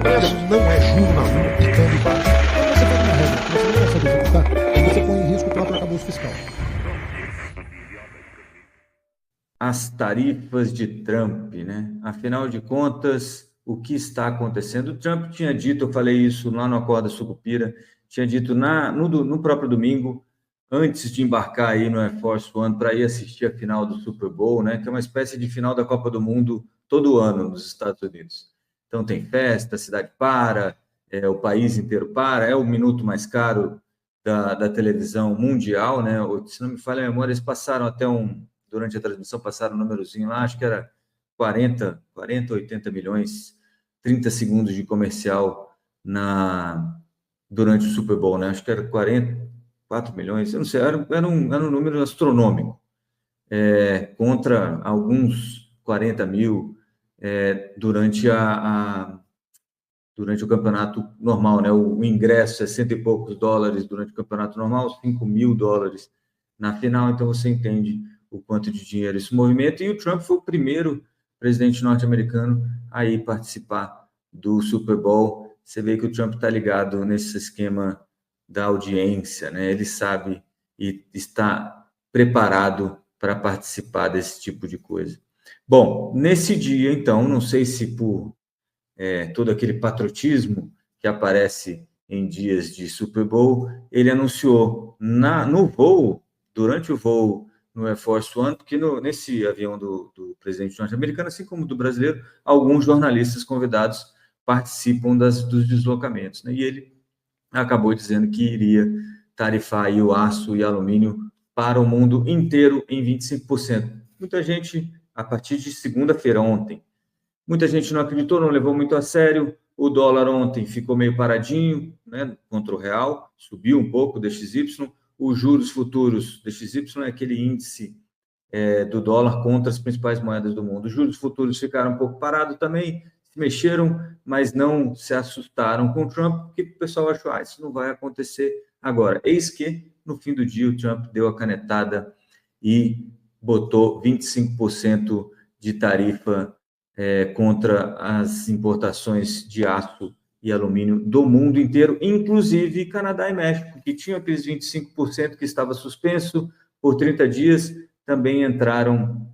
Preço não é juro na rua e câmbio baixo. Quando você pega uma regra que você não consegue executar, você põe em risco o próprio arcabouço fiscal. As tarifas de Trump, né? Afinal de contas, o que está acontecendo? O Trump tinha dito, eu falei isso lá no Acorda Sucupira, tinha dito no próprio domingo, antes de embarcar aí no Air Force One para ir assistir a final do Super Bowl, né? Que é uma espécie de final da Copa do Mundo todo ano nos Estados Unidos. Então tem festa, a cidade para, o país inteiro para, é o minuto mais caro da televisão mundial, né? Se não me falha a memória, eles passaram até durante a transmissão, passaram um númerozinho lá, acho que era 40, 80 milhões, 30 segundos de comercial durante o Super Bowl, né? Acho que era 4 milhões, eu não sei, era um número astronômico, contra alguns 40 mil durante o campeonato normal, né? O ingresso é cento e poucos dólares durante o campeonato normal, 5 mil dólares na final, então você entende o quanto de dinheiro isso movimenta, e o Trump foi o primeiro presidente norte-americano a ir participar do Super Bowl. Você vê que o Trump está ligado nesse esquema da audiência, né? Ele sabe e está preparado para participar desse tipo de coisa. Bom, nesse dia, então, não sei se por todo aquele patriotismo que aparece em dias de Super Bowl, ele anunciou no voo, durante o voo no Air Force One, porque nesse avião do presidente norte-americano, assim como do brasileiro, alguns jornalistas convidados participam dos deslocamentos, né? E ele acabou dizendo que iria tarifar aí o aço e alumínio para o mundo inteiro em 25%. Muita gente, a partir de segunda-feira, ontem, muita gente não acreditou, não levou muito a sério. O dólar ontem ficou meio paradinho, né, contra o real, subiu um pouco, DXY. Os juros futuros, DXY é aquele índice do dólar contra as principais moedas do mundo. Os juros futuros ficaram um pouco parados também, se mexeram, mas não se assustaram com o Trump, porque o pessoal achou, isso não vai acontecer agora. Eis que, no fim do dia, o Trump deu a canetada e botou 25% de tarifa contra as importações de aço e alumínio do mundo inteiro, inclusive Canadá e México, que tinham aqueles 25% que estava suspenso por 30 dias, também entraram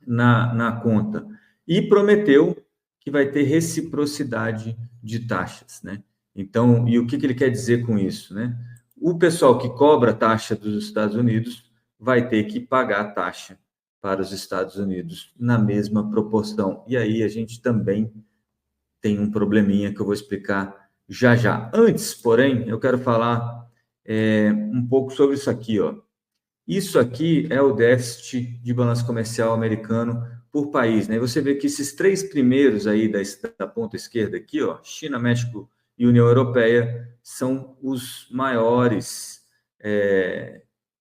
na conta. E prometeu que vai ter reciprocidade de taxas, né? Então, e o que ele quer dizer com isso, né? O pessoal que cobra taxa dos Estados Unidos vai ter que pagar taxa para os Estados Unidos na mesma proporção. E aí a gente também tem um probleminha que eu vou explicar já já. Antes, porém, eu quero falar um pouco sobre isso aqui, ó. Isso aqui é o déficit de balanço comercial americano por país, né? Você vê que esses três primeiros aí da ponta esquerda aqui, ó, China, México e União Europeia, são os maiores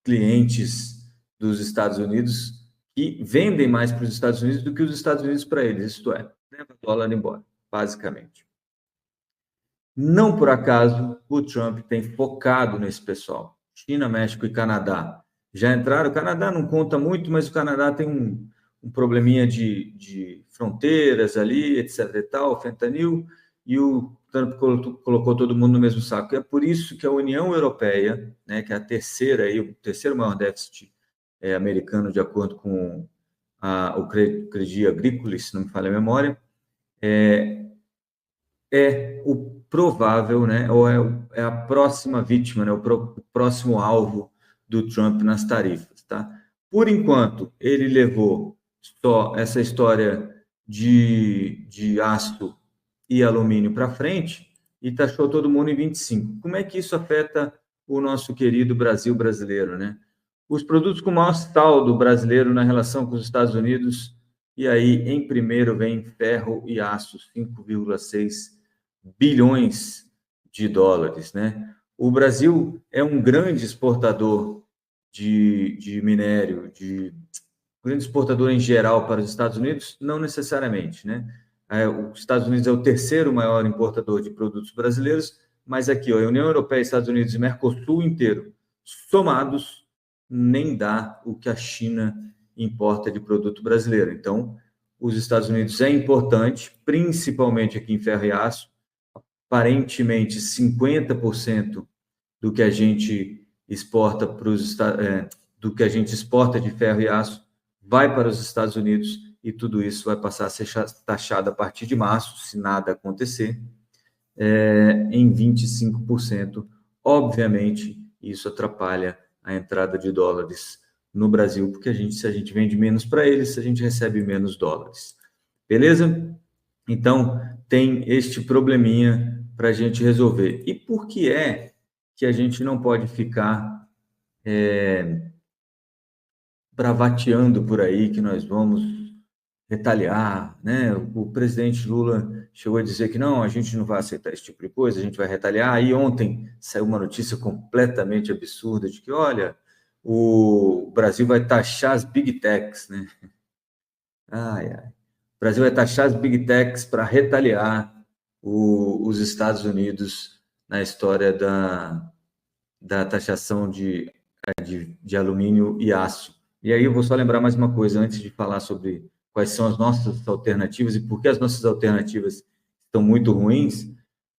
clientes dos Estados Unidos, que vendem mais para os Estados Unidos do que os Estados Unidos para eles, isto é, leva o dólar embora, basicamente. Não por acaso o Trump tem focado nesse pessoal. China, México e Canadá já entraram. O Canadá não conta muito, mas o Canadá tem um probleminha de fronteiras ali, etc. e tal, fentanil, e o Trump colocou todo mundo no mesmo saco. É por isso que a União Europeia, né, que é a terceira aí, o terceiro maior déficit americano, de acordo com o Crédit Agricole, se não me falha a memória, é o provável, né, ou é a próxima vítima, né, o próximo alvo do Trump nas tarifas, tá? Por enquanto, ele levou só essa história de aço e alumínio para frente e taxou todo mundo em 25. Como é que isso afeta o nosso querido Brasil brasileiro, né? Os produtos com maior saldo brasileiro na relação com os Estados Unidos, e aí em primeiro vem ferro e aço, 5,6 bilhões de dólares, né? O Brasil é um grande exportador de minério, grande exportador em geral para os Estados Unidos, não necessariamente, né? Os Estados Unidos é o terceiro maior importador de produtos brasileiros, mas aqui, ó, a União Europeia, Estados Unidos e Mercosul inteiro, somados, nem dá o que a China importa de produto brasileiro. Então, os Estados Unidos é importante, principalmente aqui em ferro e aço, aparentemente 50% do que a gente exporta do que a gente exporta de ferro e aço vai para os Estados Unidos, e tudo isso vai passar a ser taxado a partir de março, se nada acontecer, em 25%. Obviamente, isso atrapalha a entrada de dólares no Brasil, porque se a gente vende menos para eles, a gente recebe menos dólares. Beleza? Então, tem este probleminha para a gente resolver. E por que é que a gente não pode ficar bravateando por aí que nós vamos retaliar, né? O presidente Lula chegou a dizer que não, a gente não vai aceitar esse tipo de coisa, a gente vai retaliar. Aí ontem saiu uma notícia completamente absurda de que, olha, o Brasil vai taxar as Big Techs, né? Ai, ai. O Brasil vai taxar as Big Techs para retaliar os Estados Unidos na história da taxação de alumínio e aço. E aí eu vou só lembrar mais uma coisa, antes de falar sobre quais são as nossas alternativas e por que as nossas alternativas estão muito ruins.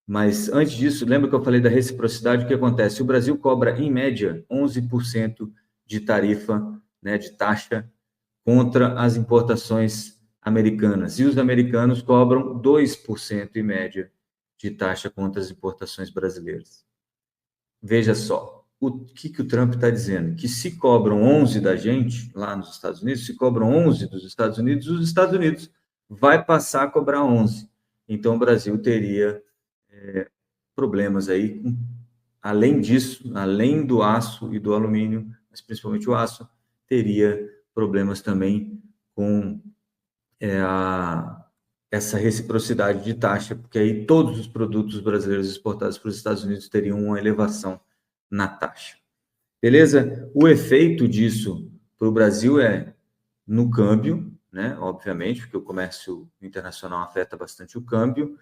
Mas antes disso, lembra que eu falei da reciprocidade? O que acontece? O Brasil cobra, em média, 11% de tarifa, né, de taxa, contra as importações americanas. E os americanos cobram 2%, em média, de taxa contra as importações brasileiras. Veja só, o que o Trump está dizendo? Que se cobram 11 da gente, lá nos Estados Unidos, se cobram 11 dos Estados Unidos, os Estados Unidos vai passar a cobrar 11. Então, o Brasil teria problemas aí, além disso, além do aço e do alumínio, mas principalmente o aço, teria problemas também com essa reciprocidade de taxa, porque aí todos os produtos brasileiros exportados para os Estados Unidos teriam uma elevação na taxa. Beleza? O efeito disso para o Brasil é no câmbio, né? Obviamente, porque o comércio internacional afeta bastante o câmbio,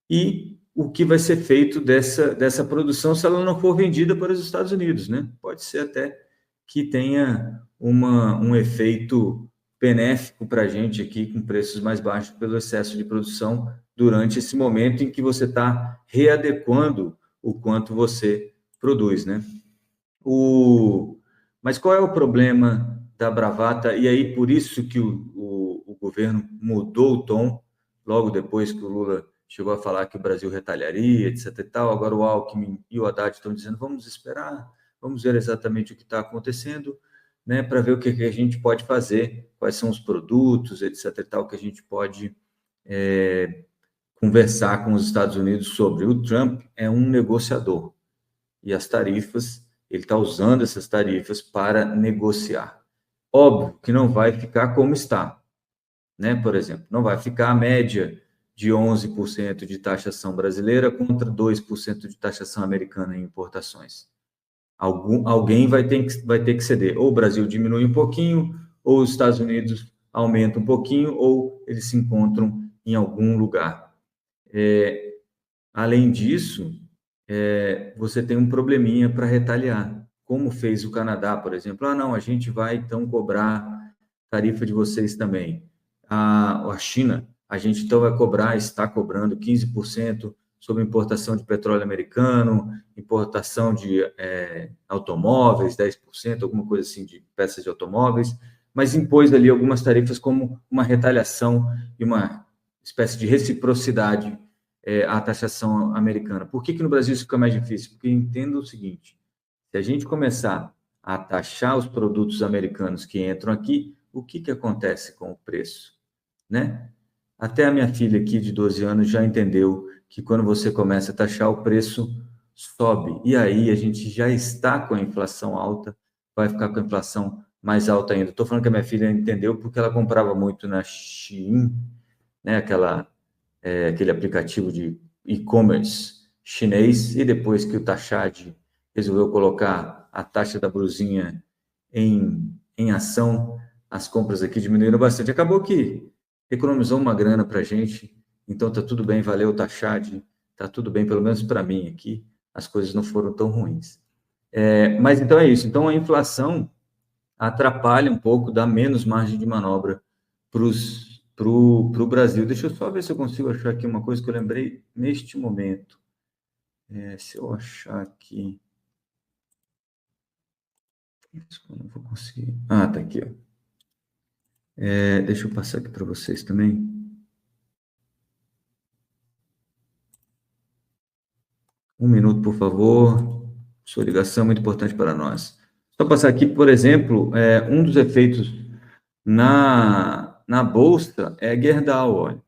e o que vai ser feito dessa produção se ela não for vendida para os Estados Unidos, né? Pode ser até que tenha um efeito benéfico para a gente aqui, com preços mais baixos pelo excesso de produção, durante esse momento em que você está readequando o quanto você produz, né? Mas qual é o problema da bravata? E aí, por isso que o governo mudou o tom, logo depois que o Lula chegou a falar que o Brasil retaliaria, etc. e tal. Agora o Alckmin e o Haddad estão dizendo, vamos esperar, vamos ver exatamente o que está acontecendo, né, para ver o que a gente pode fazer, quais são os produtos, etc. e tal, que a gente pode conversar com os Estados Unidos sobre. O Trump é um negociador, e as tarifas, ele está usando essas tarifas para negociar. Óbvio que não vai ficar como está, né? Por exemplo, não vai ficar a média de 11% de taxação brasileira contra 2% de taxação americana em importações. Alguém vai ter que ceder. Ou o Brasil diminui um pouquinho, ou os Estados Unidos aumentam um pouquinho, ou eles se encontram em algum lugar. Além disso, você tem um probleminha para retaliar, como fez o Canadá, por exemplo. Não, a gente vai então cobrar tarifa de vocês também. A China, a gente então vai cobrar, está cobrando 15% sobre importação de petróleo americano, importação de automóveis, 10%, alguma coisa assim, de peças de automóveis, mas impôs ali algumas tarifas como uma retaliação e uma espécie de reciprocidade à taxação americana. Por que no Brasil isso fica mais difícil? Porque entenda o seguinte, se a gente começar a taxar os produtos americanos que entram aqui, o que acontece com o preço, né? Até a minha filha aqui de 12 anos já entendeu que quando você começa a taxar, o preço sobe. E aí a gente já está com a inflação alta, vai ficar com a inflação mais alta ainda. Estou falando que a minha filha entendeu porque ela comprava muito na Shein, né? Aquele aplicativo de e-commerce chinês, e depois que o Taxad resolveu colocar a taxa da blusinha em ação, as compras aqui diminuíram bastante. Acabou que economizou uma grana para a gente, então tá tudo bem, valeu, Taxad, tá tudo bem, pelo menos para mim aqui, as coisas não foram tão ruins. Mas então é isso, então a inflação atrapalha um pouco, dá menos margem de manobra para o Brasil. Deixa eu só ver se eu consigo achar aqui uma coisa que eu lembrei neste momento. Se eu achar aqui... Eu não vou conseguir. Ah, tá aqui, ó. Deixa eu passar aqui para vocês também. Um minuto, por favor. Sua ligação é muito importante para nós. Só passar aqui, por exemplo, um dos efeitos na Bolsa é Gerdau, olha.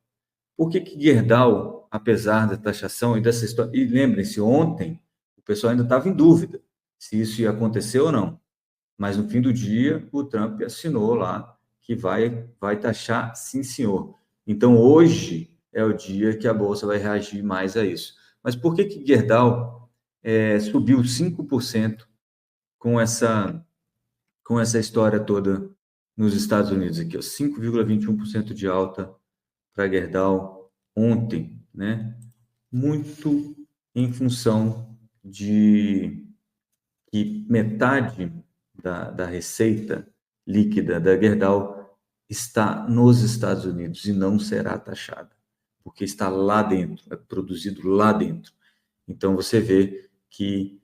Por que Gerdau, apesar da taxação e dessa história... E lembrem-se, ontem o pessoal ainda estava em dúvida se isso ia acontecer ou não. Mas no fim do dia, o Trump assinou lá que vai taxar, sim, senhor. Então, hoje é o dia que a Bolsa vai reagir mais a isso. Mas por que Gerdau subiu 5% com essa história toda nos Estados Unidos? Aqui, 5,21% de alta para Gerdau ontem, né? Muito em função de que metade da receita líquida da Gerdau está nos Estados Unidos e não será taxada, porque está lá dentro, é produzido lá dentro. Então, você vê que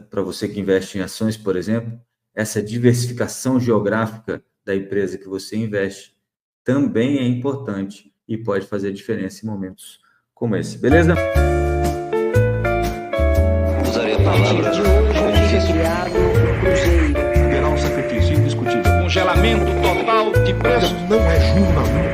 para você que investe em ações, por exemplo, essa diversificação geográfica da empresa que você investe também é importante e pode fazer diferença em momentos como esse. Beleza? Usarei a palavra de hoje criado o Cruzeiro. Terá um sacrifício indiscutível. Congelamento total de preços. Não é jornalismo.